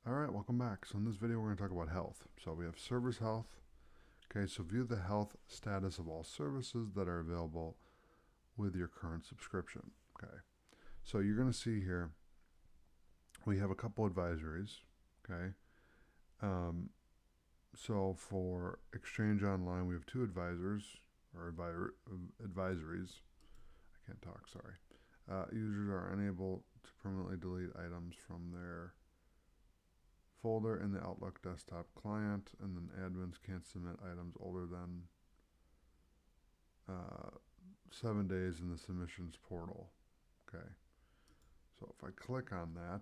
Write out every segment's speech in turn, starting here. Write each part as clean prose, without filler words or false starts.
Alright, welcome back. So in this video we're going to talk about health. So we have server's health. Okay, so view the health status of all services that are available with your current subscription. Okay, so you're going to see here we have a couple advisories. Okay, so for Exchange Online we have two advisors or advisories. I can't talk, sorry. Users are unable to permanently delete items from their folder in the Outlook desktop client, and then admins can't submit items older than 7 days in the submissions portal. Okay, so if I click on that,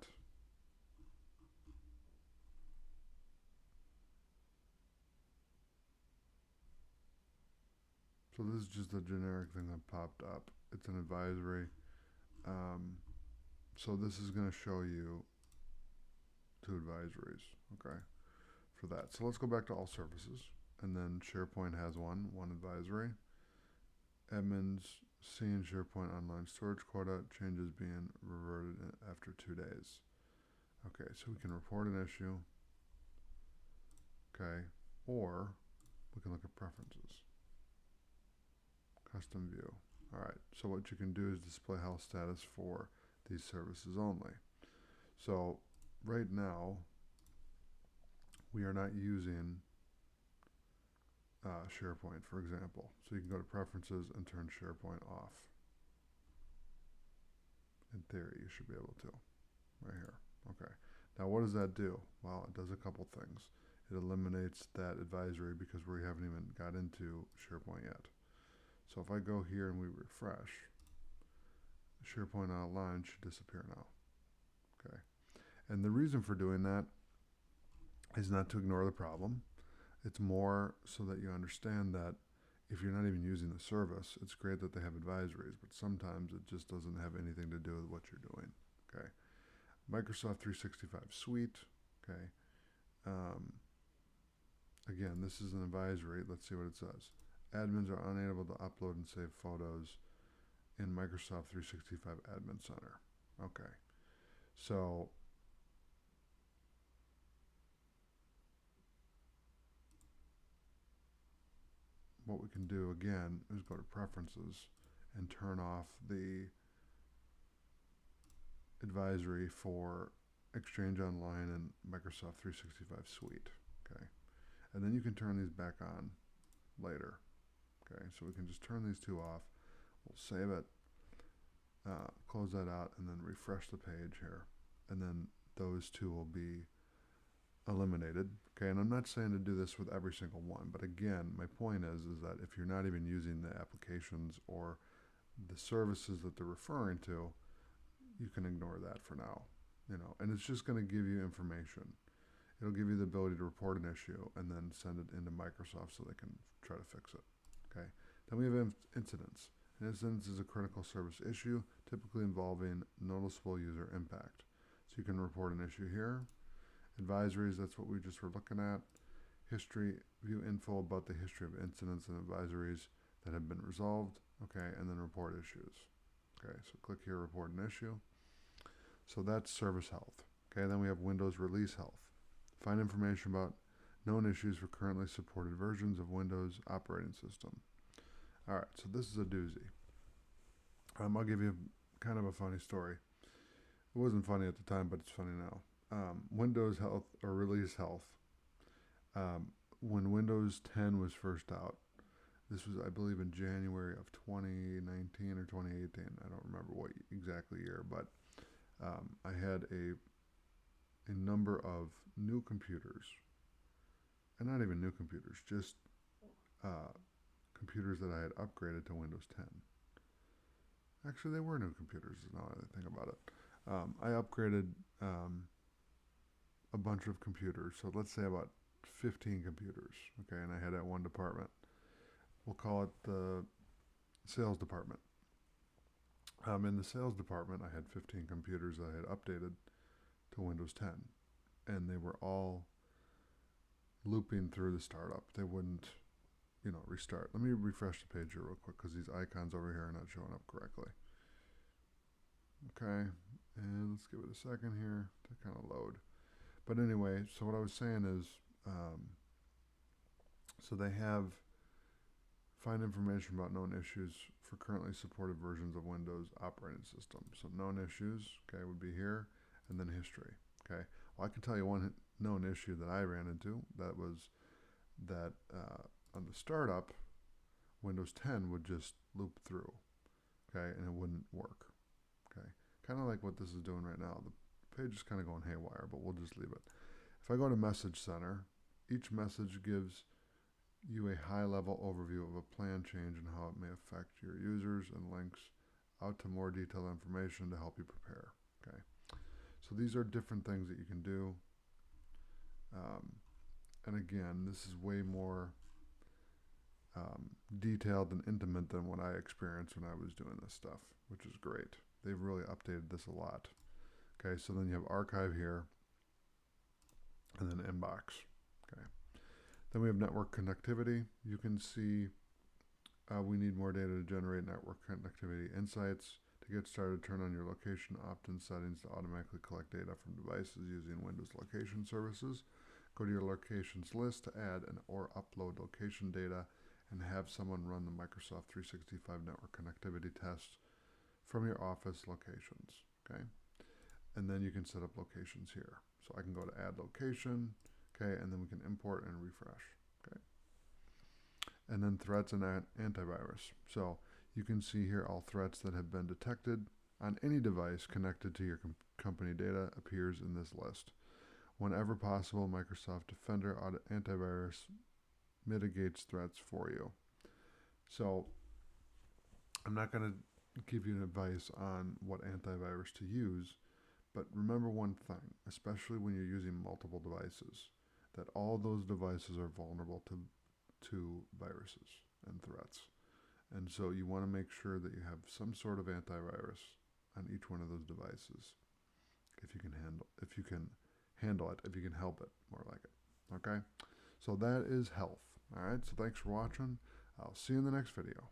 so this is just a generic thing that popped up. It's an advisory. So this is going to show you two advisories, okay, for that. So let's go back to all services, and then SharePoint has one advisory. Admins seeing SharePoint online storage quota changes being reverted after 2 days. Okay, so we can report an issue, okay, or we can look at preferences. Custom view. Alright, so what you can do is display health status for these services only. So right now we are not using SharePoint, for example. So you can go to preferences and turn SharePoint off. In theory, you should be able to, right here. Okay. Now, what does that do? Well, it does a couple things. It eliminates that advisory because we haven't even got into SharePoint yet. So if I go here and we refresh, SharePoint Online should disappear now. Okay. And the reason for doing that is not to ignore the problem. It's more so that you understand that if you're not even using the service, it's great that they have advisories, but sometimes it just doesn't have anything to do with what you're doing. Okay. Microsoft 365 Suite. Okay. Again, this is an advisory. Let's see what it says. Admins are unable to upload and save photos in Microsoft 365 Admin Center. Okay. So what we can do again is go to preferences and turn off the advisory for Exchange Online and Microsoft 365 Suite. Okay, and then you can turn these back on later. Okay, so we can just turn these two off. We'll save it, close that out, and then refresh the page here, and then those two will be eliminated. Okay, and I'm not saying to do this with every single one, but again, my point is that if you're not even using the applications or the services that they're referring to, you can ignore that for now, and it's just going to give you information. It'll give you the ability to report an issue and then send it into Microsoft so they can try to fix it. Okay, then we have incidents. An incident is a critical service issue, typically involving noticeable user impact. So you can report an issue here. Advisories, that's what we just were looking at. History, view info about the history of incidents and advisories that have been resolved. Okay, and then report issues. Okay, so click here, report an issue. So that's service health. Okay, then we have Windows release health. Find information about known issues for currently supported versions of Windows operating system. Alright, so this is a doozy. I'll give you kind of a funny story. It wasn't funny at the time, but it's funny now. Windows health or release health. When Windows 10 was first out, this was, I believe, in January of 2019 or 2018. I don't remember what exactly year, but I had a number of new computers, and not even new computers, just computers that I had upgraded to Windows 10. Actually, they were new computers, now that I think about it. I upgraded a bunch of computers, so let's say about 15 computers, okay, and I had at one department. We'll call it the sales department. In the sales department, I had 15 computers that I had updated to Windows 10, and they were all looping through the startup. They wouldn't, restart. Let me refresh the page here real quick because these icons over here are not showing up correctly. Okay, and let's give it a second here to kind of load. But anyway, so what I was saying is, so they have find information about known issues for currently supported versions of Windows operating system. So known issues, okay, would be here, and then history, okay. Well, I can tell you one known issue that I ran into. That was that on the startup, Windows 10 would just loop through, okay, and it wouldn't work, okay. Kind of like what this is doing right now. The page is kind of going haywire, but we'll just leave it. If I go to Message Center, each message gives you a high-level overview of a plan change and how it may affect your users, and links out to more detailed information to help you prepare. Okay, so these are different things that you can do. And again, this is way more detailed and intimate than what I experienced when I was doing this stuff, which is great. They've really updated this a lot. Okay, so then you have archive here, and then inbox. Okay. Then we have network connectivity. You can see we need more data to generate network connectivity insights. To get started, turn on your location opt-in settings to automatically collect data from devices using Windows location services. Go to your locations list to add or upload location data, and have someone run the Microsoft 365 network connectivity test from your office locations. Okay, and then you can set up locations here. So I can go to add location. Okay, and then we can import and refresh. Okay, and then threats and antivirus. So you can see here all threats that have been detected on any device connected to your company data appears in this list. Whenever possible, Microsoft Defender Antivirus mitigates threats for you. So I'm not going to give you an advice on what antivirus to use, but remember one thing, especially when you're using multiple devices, that all those devices are vulnerable to viruses and threats. And so you want to make sure that you have some sort of antivirus on each one of those devices, if you can handle it, if you can help it, more like it. Okay? So that is health. All right? So thanks for watching. I'll see you in the next video.